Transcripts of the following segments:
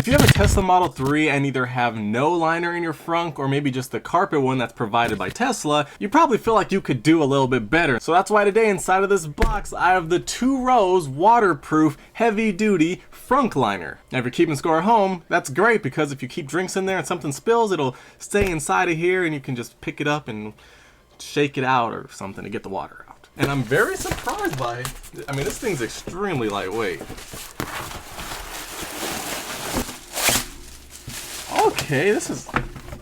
If you have a Tesla Model 3 and either have no liner in your frunk or maybe just the carpet one that's provided by Tesla, you probably feel like you could do a little bit better. So that's why today inside of this box I have the TUROAZ waterproof heavy duty frunk liner. Now if you're keeping score at home, that's great because if you keep drinks in there and something spills, it'll stay inside of here and you can just pick it up and shake it out or something to get the water out. And I'm very surprised by it. I mean, this thing's extremely lightweight. Okay, this is,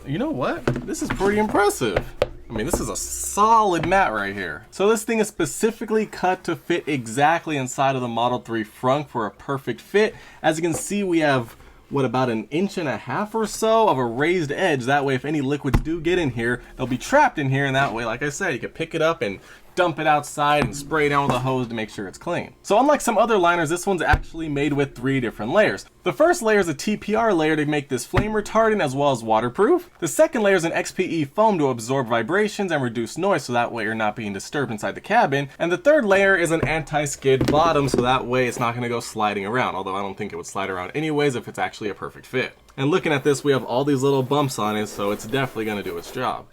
you know what? This is pretty impressive. I mean, this is a solid mat right here. So this thing is specifically cut to fit exactly inside of the Model 3 frunk for a perfect fit. As you can see, we have, what, about 1.5 inches or so of a raised edge. That way, if any liquids do get in here, they'll be trapped in here. And that way, like I said, you can pick it up and dump it outside and spray it down with a hose to make sure it's clean. So unlike some other liners, this one's actually made with 3 different layers. The first layer is a TPR layer to make this flame retardant as well as waterproof. The second layer is an XPE foam to absorb vibrations and reduce noise so that way you're not being disturbed inside the cabin. And the third layer is an anti-skid bottom so that way it's not going to go sliding around, although I don't think it would slide around anyways if it's actually a perfect fit. And looking at this, we have all these little bumps on it, so it's definitely going to do its job.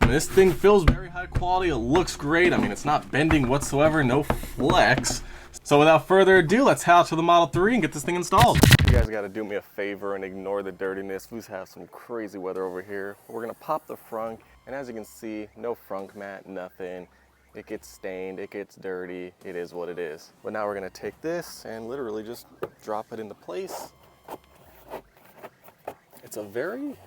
And this thing feels very high quality, it looks great, I mean it's not bending whatsoever, no flex. So without further ado, let's head out to the Model 3 and get this thing installed. You guys gotta do me a favor and ignore the dirtiness. We have some crazy weather over here. We're gonna pop the frunk, and as you can see, no frunk mat, nothing. It gets stained, it gets dirty, it is what it is. But now we're gonna take this and literally just drop it into place.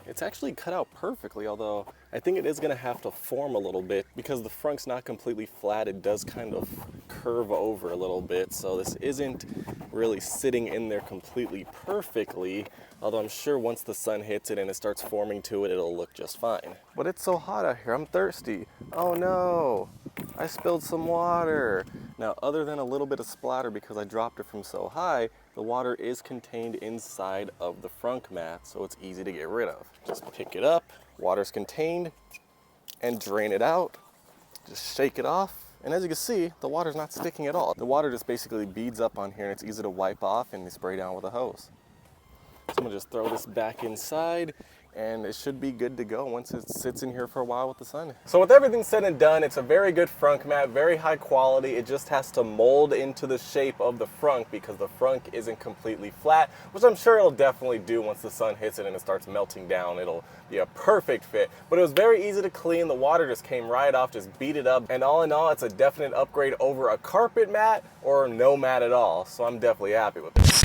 It's actually cut out perfectly, although I think it is gonna have to form a little bit because the frunk's not completely flat. It does kind of curve over a little bit, so this isn't really sitting in there completely perfectly, although I'm sure once the sun hits it and it starts forming to it, it'll look just fine. But it's so hot out here, I'm thirsty. Oh no, I spilled some water. Now, other than a little bit of splatter because I dropped it from so high, the water is contained inside of the frunk mat, so it's easy to get rid of. Just pick it up, water's contained, and drain it out. Just shake it off, and as you can see, the water's not sticking at all. The water just basically beads up on here, and it's easy to wipe off and spray down with a hose. So I'm gonna just throw this back inside, and it should be good to go once it sits in here for a while with the sun. So with everything said and done, it's a very good frunk mat, very high quality. It just has to mold into the shape of the frunk because the frunk isn't completely flat, which I'm sure it'll definitely do once the sun hits it and it starts melting down. It'll be a perfect fit. But it was very easy to clean. The water just came right off, just beat it up. And all in all, it's a definite upgrade over a carpet mat or no mat at all. So I'm definitely happy with it.